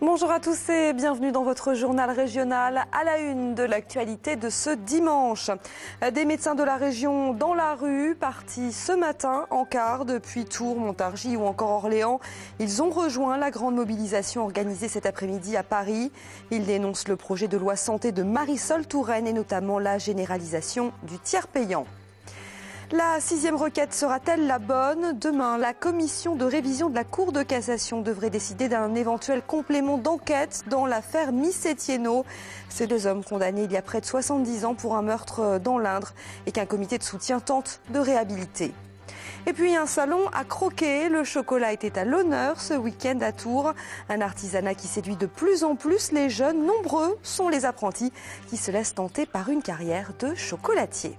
Bonjour à tous et bienvenue dans votre journal régional à la une de l'actualité de ce dimanche. Des médecins de la région dans la rue, partis ce matin en car depuis Tours, Montargis ou encore Orléans. Ils ont rejoint la grande mobilisation organisée cet après-midi à Paris. Ils dénoncent le projet de loi santé de Marisol Touraine et notamment la généralisation du tiers payant. La 6e requête sera-t-elle la bonne? Demain, la commission de révision de la Cour de cassation devrait décider d'un éventuel complément d'enquête dans l'affaire Miss-Etienneau. Ces deux hommes condamnés il y a près de 70 ans pour un meurtre dans l'Indre et qu'un comité de soutien tente de réhabiliter. Et puis un salon à croquer, le chocolat était à l'honneur ce week-end à Tours. Un artisanat qui séduit de plus en plus les jeunes. Nombreux sont les apprentis qui se laissent tenter par une carrière de chocolatier.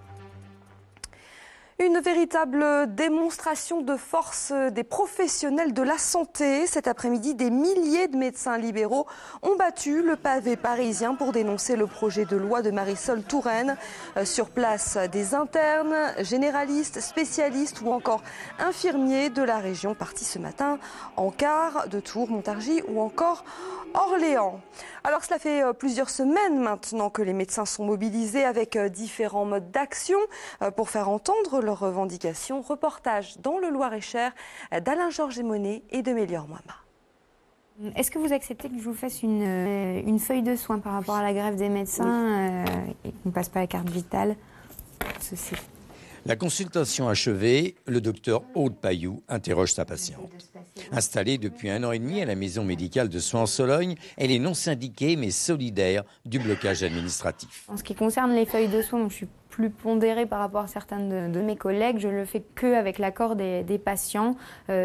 Une véritable démonstration de force des professionnels de la santé. Cet après-midi, des milliers de médecins libéraux ont battu le pavé parisien pour dénoncer le projet de loi de Marisol Touraine. Sur place, des internes, généralistes, spécialistes ou encore infirmiers de la région partis ce matin en car de Tours, Montargis ou encore Orléans. Alors cela fait plusieurs semaines maintenant que les médecins sont mobilisés avec différents modes d'action pour faire entendre leurs revendications. Reportage dans le Loir-et-Cher d'Alain-Georges Emonet et de Mélior Moama. Est-ce que vous acceptez que je vous fasse une feuille de soins par rapport à la grève des médecins et qu'on ne passe pas la carte vitale? Ceci. La consultation achevée, le docteur Aude Payoux interroge sa patiente. Installée depuis 1 an et demi à la maison médicale de Soins-en-Sologne, elle est non syndiquée mais solidaire du blocage administratif. En ce qui concerne les feuilles de soins, donc je suis plus pondérée par rapport à certains de mes collègues. Je le fais qu'avec l'accord des patients,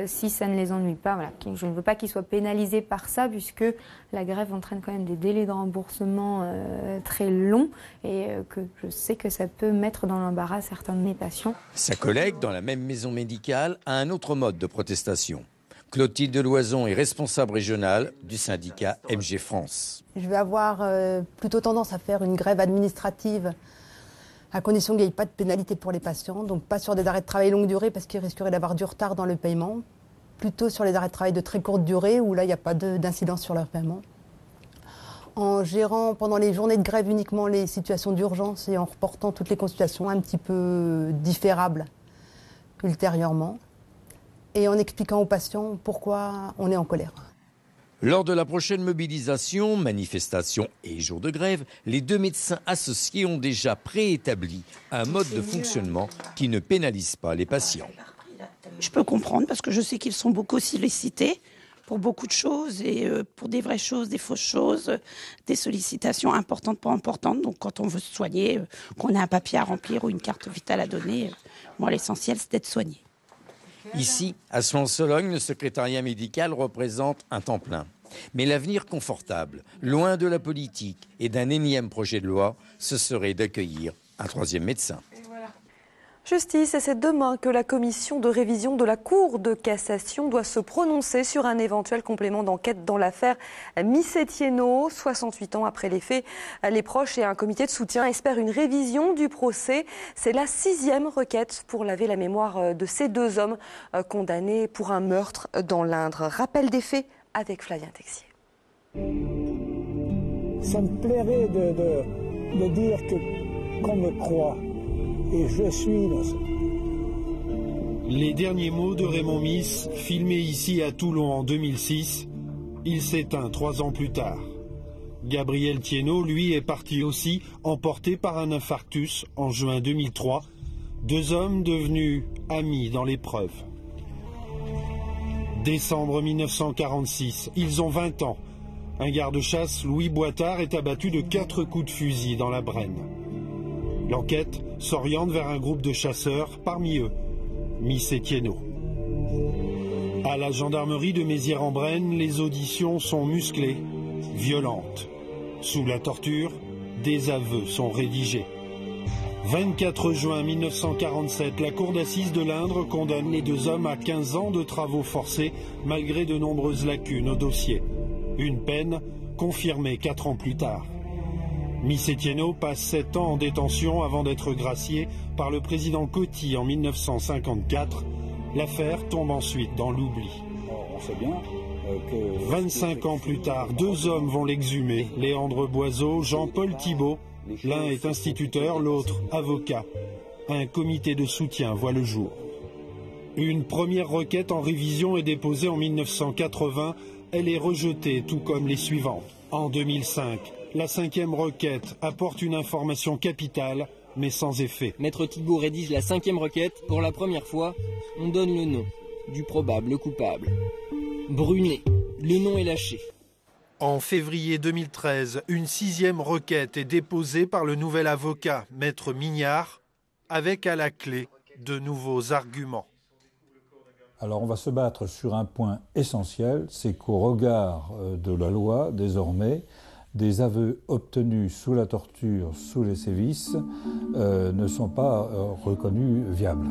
si ça ne les ennuie pas. Voilà. Je ne veux pas qu'ils soient pénalisés par ça, puisque la grève entraîne quand même des délais de remboursement très longs et que je sais que ça peut mettre dans l'embarras certains de mes patients. Sa collègue, dans la même maison médicale, a un autre mode de protestation. Clotilde Deloison est responsable régionale du syndicat MG France. Je vais avoir plutôt tendance à faire une grève administrative à condition qu'il n'y ait pas de pénalité pour les patients, donc pas sur des arrêts de travail longue durée parce qu'ils risqueraient d'avoir du retard dans le paiement, plutôt sur les arrêts de travail de très courte durée où là il n'y a pas d'incidence sur leur paiement. En gérant pendant les journées de grève uniquement les situations d'urgence et en reportant toutes les consultations un petit peu différables ultérieurement et en expliquant aux patients pourquoi on est en colère. Lors de la prochaine mobilisation, manifestation et jour de grève, les deux médecins associés ont déjà préétabli un mode de fonctionnement qui ne pénalise pas les patients. Je peux comprendre parce que je sais qu'ils sont beaucoup sollicités pour beaucoup de choses et pour des vraies choses, des fausses choses, des sollicitations importantes, pas importantes. Donc quand on veut se soigner, qu'on a un papier à remplir ou une carte vitale à donner, moi l'essentiel c'est d'être soigné. Ici, à Soins-en-Sologne, le secrétariat médical représente un temps plein. Mais l'avenir confortable, loin de la politique et d'un énième projet de loi, ce serait d'accueillir un 3e médecin. Justice, et c'est demain que la commission de révision de la Cour de cassation doit se prononcer sur un éventuel complément d'enquête dans l'affaire Miss-Etienneau. 68 ans après les faits, les proches et un comité de soutien espèrent une révision du procès. C'est la 6e requête pour laver la mémoire de ces deux hommes condamnés pour un meurtre dans l'Indre. Rappel des faits avec Flavien Texier. Ça me plairait de dire qu'on me croit. Et je suis innocent. Les derniers mots de Raymond Miss, filmés ici à Toulon en 2006, il s'éteint 3 ans plus tard. Gabriel Thienot, lui, est parti aussi, emporté par un infarctus en juin 2003. 2 hommes devenus amis dans l'épreuve. Décembre 1946, ils ont 20 ans. Un garde-chasse, Louis Boitard, est abattu de 4 coups de fusil dans la Brenne. L'enquête s'oriente vers un groupe de chasseurs, parmi eux, Miss Etienneau. À la gendarmerie de Mézières-en-Brenne, les auditions sont musclées, violentes. Sous la torture, des aveux sont rédigés. 24 juin 1947, la cour d'assises de l'Indre condamne les 2 hommes à 15 ans de travaux forcés, malgré de nombreuses lacunes au dossier. Une peine confirmée 4 ans plus tard. Miss Etienneau passe 7 ans en détention avant d'être graciée par le président Coty en 1954. L'affaire tombe ensuite dans l'oubli. On sait bien que... 25 ans plus tard, 2 hommes vont l'exhumer. Léandre Boiseau, Jean-Paul Thibault. L'un est instituteur, l'autre avocat. Un comité de soutien voit le jour. Une première requête en révision est déposée en 1980. Elle est rejetée, tout comme les suivantes. En 2005, la 5e requête apporte une information capitale, mais sans effet. Maître Thibault rédige la 5e requête. Pour la première fois, on donne le nom du probable coupable. Brunet. Le nom est lâché. En février 2013, une 6e requête est déposée par le nouvel avocat, Maître Mignard, avec à la clé de nouveaux arguments. Alors on va se battre sur un point essentiel, c'est qu'au regard de la loi, désormais, des aveux obtenus sous la torture, sous les sévices, ne sont pas reconnus viables.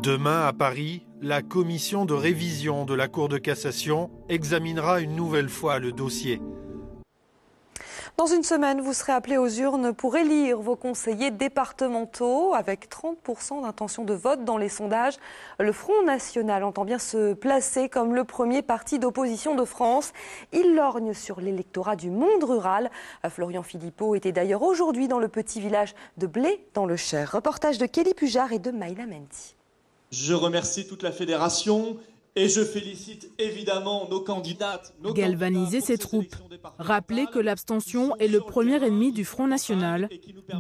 Demain, à Paris, la commission de révision de la Cour de cassation examinera une nouvelle fois le dossier. Dans une semaine, vous serez appelés aux urnes pour élire vos conseillers départementaux. Avec 30% d'intention de vote dans les sondages, le Front National entend bien se placer comme le premier parti d'opposition de France. Il lorgne sur l'électorat du monde rural. Florian Philippot était d'ailleurs aujourd'hui dans le petit village de Blé, dans le Cher. Reportage de Kelly Pujard et de Maïla Menti. Je remercie toute la fédération et je félicite évidemment nos candidates. Galvaniser ses troupes, rappeler que l'abstention est le premier ennemi du Front National.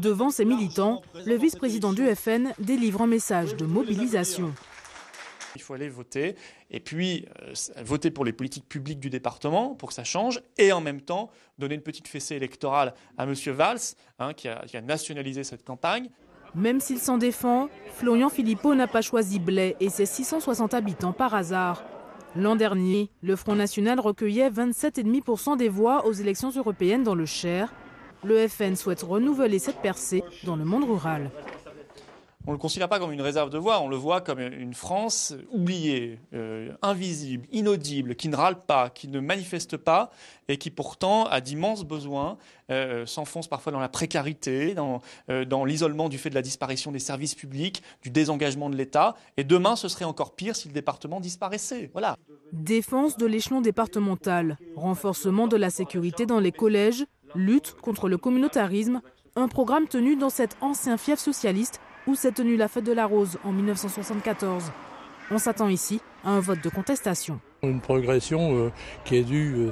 Devant ses militants, le vice-président du FN délivre un message de mobilisation. Il faut aller voter et puis voter pour les politiques publiques du département pour que ça change et en même temps donner une petite fessée électorale à M. Valls qui a nationalisé cette campagne. Même s'il s'en défend, Florian Philippot n'a pas choisi Blé et ses 660 habitants par hasard. L'an dernier, le Front National recueillait 27,5% des voix aux élections européennes dans le Cher. Le FN souhaite renouveler cette percée dans le monde rural. On ne le considère pas comme une réserve de voix, on le voit comme une France oubliée, invisible, inaudible, qui ne râle pas, qui ne manifeste pas et qui pourtant a d'immenses besoins, s'enfonce parfois dans la précarité, dans l'isolement du fait de la disparition des services publics, du désengagement de l'État. Et demain, ce serait encore pire si le département disparaissait. Voilà. Défense de l'échelon départemental, renforcement de la sécurité dans les collèges, lutte contre le communautarisme, un programme tenu dans cet ancien fief socialiste où s'est tenue la fête de la Rose en 1974. On s'attend ici à un vote de contestation. Une progression qui est due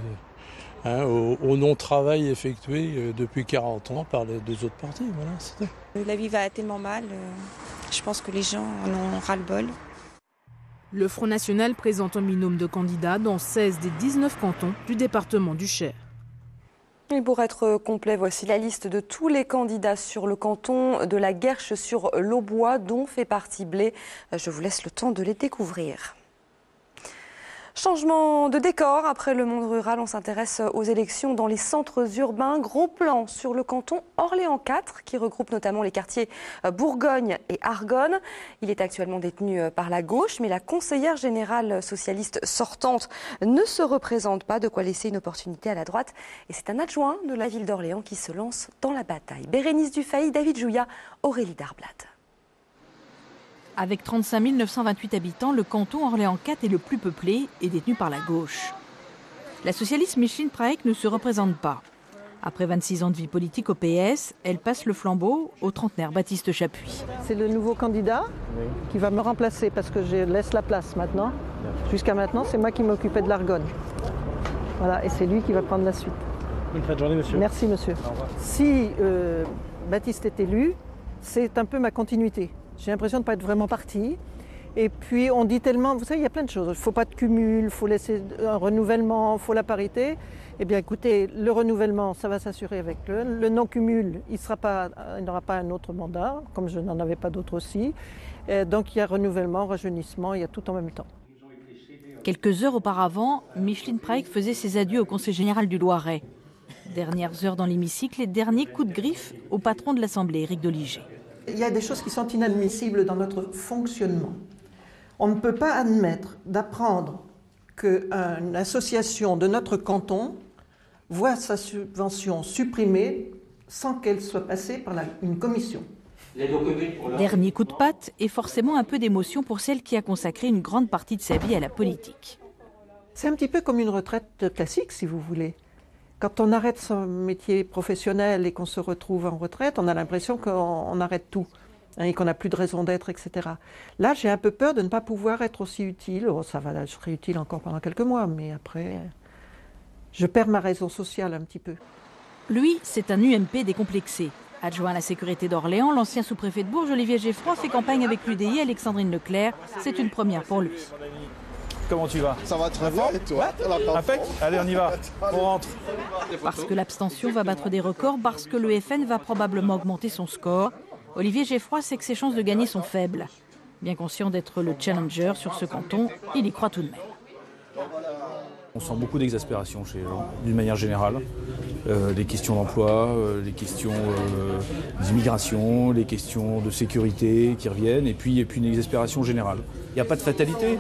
au non-travail effectué depuis 40 ans par les deux autres partis. Voilà, la vie va tellement mal, je pense que les gens en ont ras-le-bol. Le Front National présente un binôme de candidats dans 16 des 19 cantons du département du Cher. Et pour être complet, voici la liste de tous les candidats sur le canton de la Guerche sur l'Aubois, dont fait partie Blé. Je vous laisse le temps de les découvrir. Changement de décor. Après le monde rural, on s'intéresse aux élections dans les centres urbains. Gros plan sur le canton Orléans 4, qui regroupe notamment les quartiers Bourgogne et Argonne. Il est actuellement détenu par la gauche, mais la conseillère générale socialiste sortante ne se représente pas, de quoi laisser une opportunité à la droite. Et c'est un adjoint de la ville d'Orléans qui se lance dans la bataille. Bérénice Dufay, David Jouya, Aurélie Darblade. Avec 35 928 habitants, le canton Orléans 4 est le plus peuplé et détenu par la gauche. La socialiste Micheline Praek ne se représente pas. Après 26 ans de vie politique au PS, elle passe le flambeau au trentenaire Baptiste Chapuis. C'est le nouveau candidat qui va me remplacer parce que je laisse la place maintenant. Jusqu'à maintenant, c'est moi qui m'occupais de l'Argonne. Voilà, et c'est lui qui va prendre la suite. Une très bonne journée, monsieur. Merci, monsieur. Si Baptiste est élu, c'est un peu ma continuité. J'ai l'impression de ne pas être vraiment partie. Et puis on dit tellement, vous savez, il y a plein de choses. Il ne faut pas de cumul, il faut laisser un renouvellement, il faut la parité. Eh bien écoutez, le renouvellement, ça va s'assurer avec le non-cumul, il n'aura pas un autre mandat, comme je n'en avais pas d'autres aussi. Et donc il y a renouvellement, rajeunissement, il y a tout en même temps. Quelques heures auparavant, Micheline Praek faisait ses adieux au Conseil général du Loiret. Dernières heures dans l'hémicycle et dernier coup de griffe au patron de l'Assemblée, Éric Doligé. Il y a des choses qui sont inadmissibles dans notre fonctionnement. On ne peut pas admettre d'apprendre qu'une association de notre canton voit sa subvention supprimée sans qu'elle soit passée par une commission. Dernier coup de patte et forcément un peu d'émotion pour celle qui a consacré une grande partie de sa vie à la politique. C'est un petit peu comme une retraite classique, si vous voulez. Quand on arrête son métier professionnel et qu'on se retrouve en retraite, on a l'impression qu'on arrête tout et qu'on n'a plus de raison d'être, etc. Là, j'ai un peu peur de ne pas pouvoir être aussi utile. Oh, ça va, je serai utile encore pendant quelques mois, mais après, je perds ma raison sociale un petit peu. Lui, c'est un UMP décomplexé. Adjoint à la sécurité d'Orléans, l'ancien sous-préfet de Bourges, Olivier Geffroy, fait campagne avec l'UDI Alexandrine Leclerc. C'est une première pour lui. Comment tu vas? Ça va très bien, et toi? Impec. Allez, on y va. On rentre. Parce que l'abstention va battre des records, parce que le FN va probablement augmenter son score, Olivier Geffroy sait que ses chances de gagner sont faibles. Bien conscient d'être le challenger sur ce canton, il y croit tout de même. On sent beaucoup d'exaspération chez les gens, d'une manière générale. Les questions d'emploi, les questions d'immigration, les questions de sécurité qui reviennent, et puis une exaspération générale. Il n'y a pas de fatalité.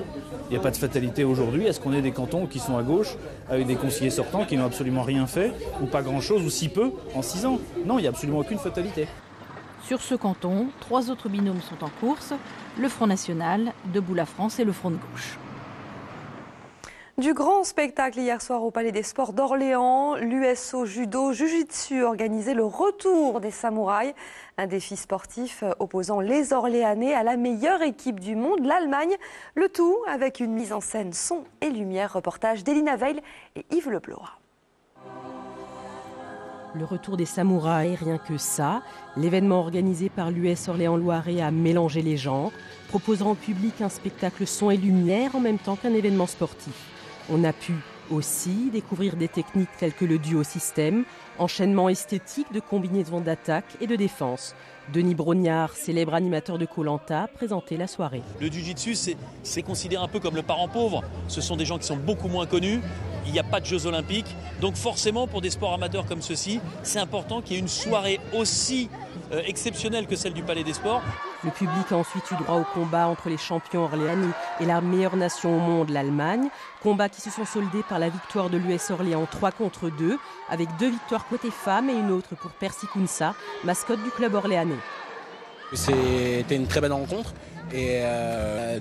Il n'y a pas de fatalité aujourd'hui. Est-ce qu'on est des cantons qui sont à gauche, avec des conseillers sortants qui n'ont absolument rien fait, ou pas grand-chose, ou si peu, en 6 ans? Non, il n'y a absolument aucune fatalité. Sur ce canton, 3 autres binômes sont en course, le Front National, Debout la France et le Front de gauche. Du grand spectacle hier soir au Palais des Sports d'Orléans, l'USO Judo Jiu-Jitsu organisait le retour des samouraïs, un défi sportif opposant les Orléanais à la meilleure équipe du monde, l'Allemagne, le tout avec une mise en scène son et lumière, reportage d'Elina Veil et Yves Leblois. Le retour des samouraïs, rien que ça. L'événement organisé par l'US Orléans-Loiret a mélangé les genres, proposant au public un spectacle son et lumière en même temps qu'un événement sportif. On a pu aussi découvrir des techniques telles que le duo-système, enchaînement esthétique de combinaisons d'attaque et de défense. Denis Brognard, célèbre animateur de Koh-Lanta, présentait la soirée. Le jiu-jitsu, c'est considéré un peu comme le parent pauvre. Ce sont des gens qui sont beaucoup moins connus. Il n'y a pas de Jeux Olympiques. Donc forcément, pour des sports amateurs comme ceux-ci, c'est important qu'il y ait une soirée aussi exceptionnelle que celle du Palais des Sports. Le public a ensuite eu droit au combat entre les champions orléanais et la meilleure nation au monde, l'Allemagne. Combats qui se sont soldés par la victoire de l'US Orléans 3-2, avec 2 victoires côté femmes et une autre pour Percy Kounsa, mascotte du club orléanais. C'était une très belle rencontre et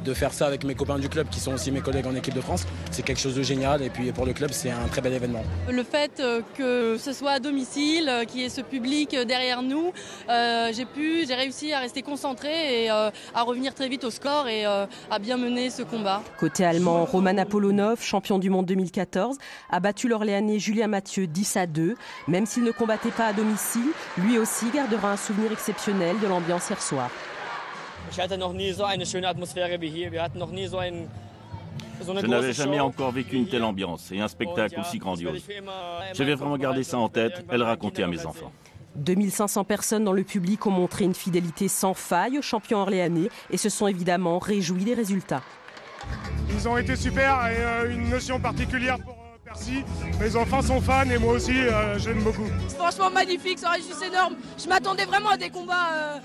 de faire ça avec mes copains du club qui sont aussi mes collègues en équipe de France, c'est quelque chose de génial et puis pour le club c'est un très bel événement. Le fait que ce soit à domicile, qu'il y ait ce public derrière nous, j'ai réussi à rester concentré et à revenir très vite au score et à bien mener ce combat. Côté allemand, Roman Apollonov, champion du monde 2014, a battu l'Orléanais Julien Mathieu 10-2. Même s'il ne combattait pas à domicile, lui aussi gardera un souvenir exceptionnel de l'ambiance hier soir. Je n'avais jamais encore vécu une telle ambiance et un spectacle aussi grandiose. Je vais vraiment garder ça en tête et le raconter à mes enfants. 2500 personnes dans le public ont montré une fidélité sans faille aux champions orléanais et se sont évidemment réjouis des résultats. Ils ont été super et une notion particulière pour Percy. Mes enfants sont fans et moi aussi j'aime beaucoup. C'est franchement magnifique, ça reste juste énorme. Je m'attendais vraiment à des combats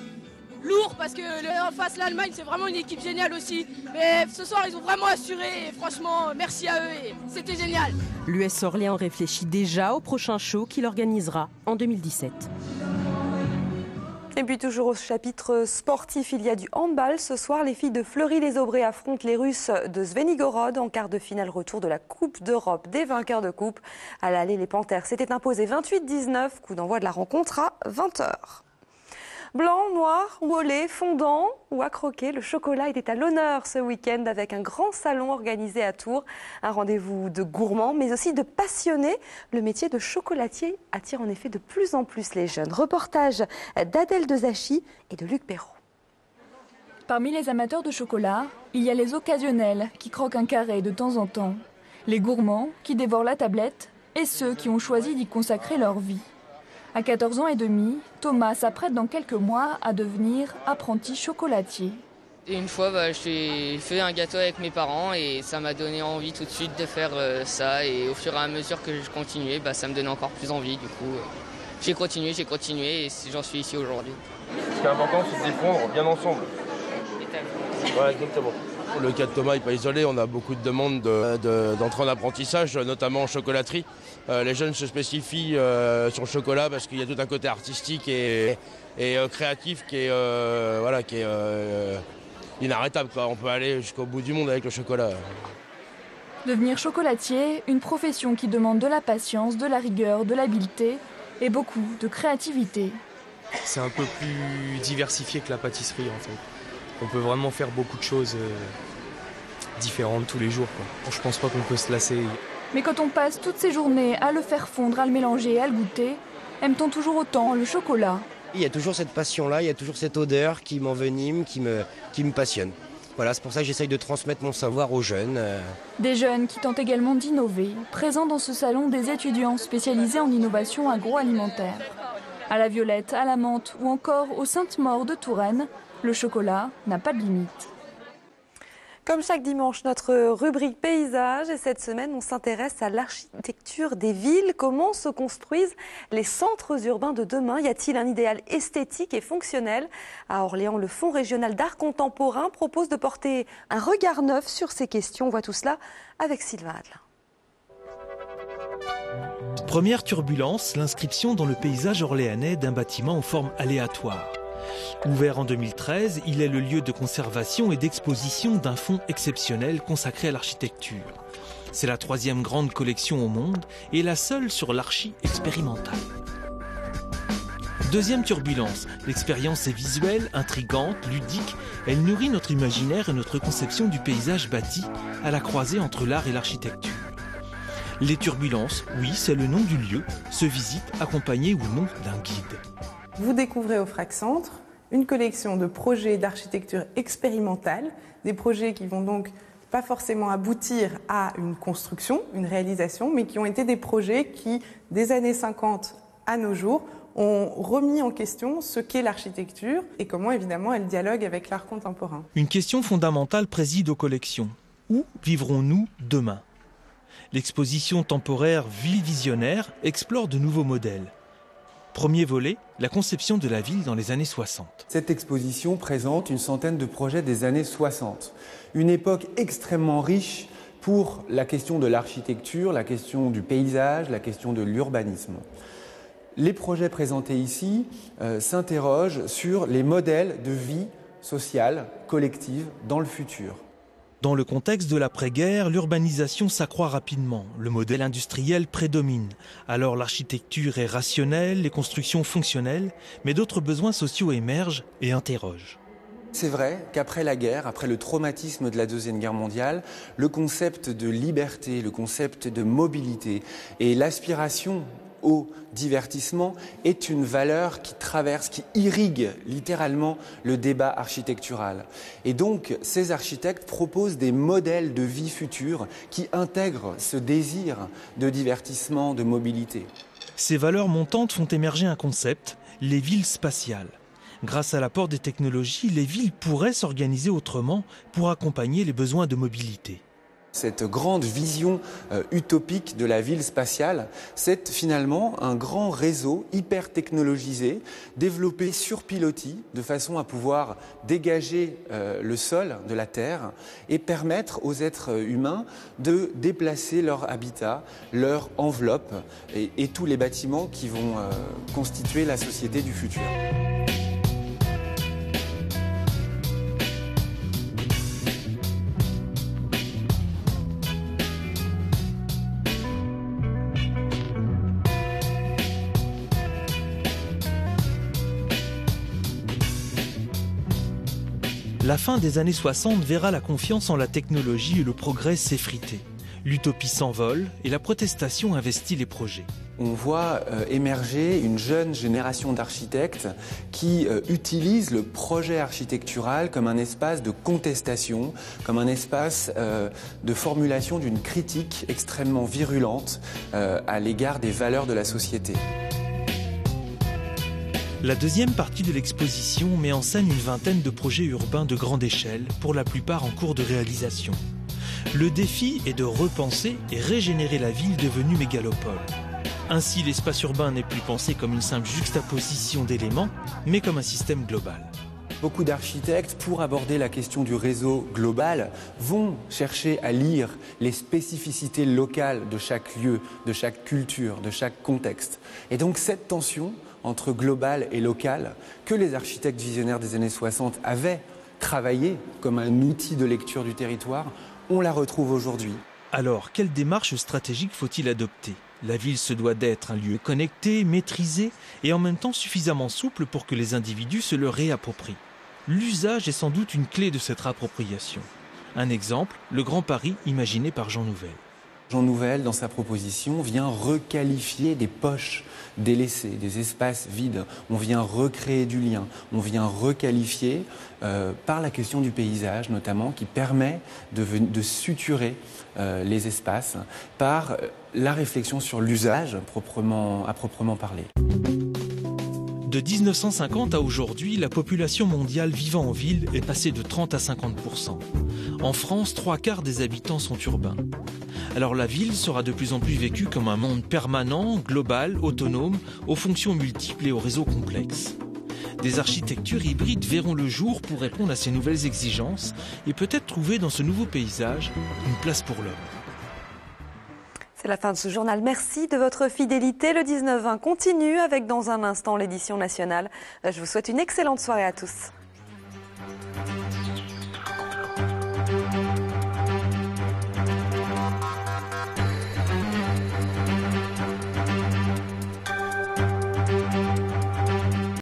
lourd parce que en face l'Allemagne c'est vraiment une équipe géniale aussi. Mais ce soir ils ont vraiment assuré et franchement merci à eux et c'était génial. L'US Orléans réfléchit déjà au prochain show qu'il organisera en 2017. Et puis toujours au chapitre sportif, il y a du handball. Ce soir, les filles de Fleury-les-Aubrais affrontent les Russes de Zvenigorod en quart de finale retour de la Coupe d'Europe des vainqueurs de coupe. À l'aller, les Panthères s'étaient imposées 28-19, coup d'envoi de la rencontre à 20h. Blanc, noir, mollet, fondant ou à croquer, le chocolat était à l'honneur ce week-end avec un grand salon organisé à Tours. Un rendez-vous de gourmands mais aussi de passionnés. Le métier de chocolatier attire en effet de plus en plus les jeunes. Reportage d'Adèle Dezachy et de Luc Perrault. Parmi les amateurs de chocolat, il y a les occasionnels qui croquent un carré de temps en temps, les gourmands qui dévorent la tablette et ceux qui ont choisi d'y consacrer leur vie. À 14 ans et demi, Thomas s'apprête dans quelques mois à devenir apprenti chocolatier. Et une fois, j'ai fait un gâteau avec mes parents et ça m'a donné envie tout de suite de faire ça. Et au fur et à mesure que je continuais, ça me donnait encore plus envie. Du coup, j'ai continué et j'en suis ici aujourd'hui. Ce qui est important, c'est de s'y fondre bien ensemble. Ouais, exactement. Le cas de Thomas n'est pas isolé, on a beaucoup de demandes d'entrer en apprentissage, notamment en chocolaterie. Les jeunes se spécifient sur le chocolat parce qu'il y a tout un côté artistique et créatif qui est inarrêtable. On peut aller jusqu'au bout du monde avec le chocolat. Devenir chocolatier, une profession qui demande de la patience, de la rigueur, de l'habileté et beaucoup de créativité. C'est un peu plus diversifié que la pâtisserie en fait. On peut vraiment faire beaucoup de choses différentes tous les jours, quoi. Je pense pas qu'on peut se lasser. Mais quand on passe toutes ces journées à le faire fondre, à le mélanger, à le goûter, aime-t-on toujours autant le chocolat? Il y a toujours cette passion-là, il y a toujours cette odeur qui m'envenime, qui me passionne. Voilà, c'est pour ça que j'essaye de transmettre mon savoir aux jeunes. Des jeunes qui tentent également d'innover, présents dans ce salon des étudiants spécialisés en innovation agroalimentaire. À la Violette, à la Menthe ou encore au Sainte-Maure de Touraine, le chocolat n'a pas de limite. Comme chaque dimanche, notre rubrique paysage, et cette semaine, on s'intéresse à l'architecture des villes. Comment se construisent les centres urbains de demain? Y a-t-il un idéal esthétique et fonctionnel? À Orléans, le Fonds régional d'art contemporain propose de porter un regard neuf sur ces questions. On voit tout cela avec Sylvain Adlin. Première turbulence, l'inscription dans le paysage orléanais d'un bâtiment en forme aléatoire. Ouvert en 2013, il est le lieu de conservation et d'exposition d'un fonds exceptionnel consacré à l'architecture. C'est la 3e grande collection au monde et la seule sur l'archi expérimentale. Deuxième turbulence, l'expérience est visuelle, intrigante, ludique. Elle nourrit notre imaginaire et notre conception du paysage bâti à la croisée entre l'art et l'architecture. Les turbulences, oui, c'est le nom du lieu, se visitent accompagnées ou non d'un guide. Vous découvrez au Frac Centre une collection de projets d'architecture expérimentale, des projets qui vont donc pas forcément aboutir à une construction, une réalisation, mais qui ont été des projets qui, des années 50 à nos jours, ont remis en question ce qu'est l'architecture et comment évidemment elle dialogue avec l'art contemporain. Une question fondamentale préside aux collections. Où vivrons-nous demain ? L'exposition temporaire Ville visionnaire explore de nouveaux modèles. Premier volet, la conception de la ville dans les années 60. Cette exposition présente une centaine de projets des années 60. Une époque extrêmement riche pour la question de l'architecture, la question du paysage, la question de l'urbanisme. Les projets présentés ici s'interrogent sur les modèles de vie sociale, collective, dans le futur. Dans le contexte de l'après-guerre, l'urbanisation s'accroît rapidement. Le modèle industriel prédomine. Alors l'architecture est rationnelle, les constructions fonctionnelles, mais d'autres besoins sociaux émergent et interrogent. C'est vrai qu'après la guerre, après le traumatisme de la Deuxième Guerre mondiale, le concept de liberté, le concept de mobilité et l'aspiration au divertissement est une valeur qui traverse, qui irrigue littéralement le débat architectural. Et donc, ces architectes proposent des modèles de vie future qui intègrent ce désir de divertissement, de mobilité. Ces valeurs montantes font émerger un concept, les villes spatiales. Grâce à l'apport des technologies, les villes pourraient s'organiser autrement pour accompagner les besoins de mobilité. Cette grande vision utopique de la ville spatiale, c'est finalement un grand réseau hyper technologisé, développé sur pilotis, de façon à pouvoir dégager le sol de la Terre et permettre aux êtres humains de déplacer leur habitat, leur enveloppe et tous les bâtiments qui vont constituer la société du futur. La fin des années 60 verra la confiance en la technologie et le progrès s'effriter. L'utopie s'envole et la protestation investit les projets. On voit émerger une jeune génération d'architectes qui utilisent le projet architectural comme un espace de contestation, comme un espace de formulation d'une critique extrêmement virulente à l'égard des valeurs de la société. La deuxième partie de l'exposition met en scène une vingtaine de projets urbains de grande échelle, pour la plupart en cours de réalisation. Le défi est de repenser et régénérer la ville devenue mégalopole. Ainsi, l'espace urbain n'est plus pensé comme une simple juxtaposition d'éléments, mais comme un système global. Beaucoup d'architectes, pour aborder la question du réseau global, vont chercher à lire les spécificités locales de chaque lieu, de chaque culture, de chaque contexte. Et donc cette tension entre global et local, que les architectes visionnaires des années 60 avaient travaillé comme un outil de lecture du territoire, on la retrouve aujourd'hui. Alors, quelle démarche stratégique faut-il adopter ? La ville se doit d'être un lieu connecté, maîtrisé et en même temps suffisamment souple pour que les individus se le réapproprient. L'usage est sans doute une clé de cette appropriation. Un exemple, le Grand Paris imaginé par Jean Nouvel. Jean Nouvel, dans sa proposition, vient requalifier des poches délaissées, des espaces vides. On vient recréer du lien, on vient requalifier par la question du paysage notamment, qui permet de suturer les espaces par la réflexion sur l'usage à proprement parler. De 1950 à aujourd'hui, la population mondiale vivant en ville est passée de 30 à 50%. En France, 3/4 des habitants sont urbains. Alors la ville sera de plus en plus vécue comme un monde permanent, global, autonome, aux fonctions multiples et aux réseaux complexes. Des architectures hybrides verront le jour pour répondre à ces nouvelles exigences et peut-être trouver dans ce nouveau paysage une place pour l'homme. C'est la fin de ce journal. Merci de votre fidélité. Le 19-20 continue avec dans un instant l'édition nationale. Je vous souhaite une excellente soirée à tous.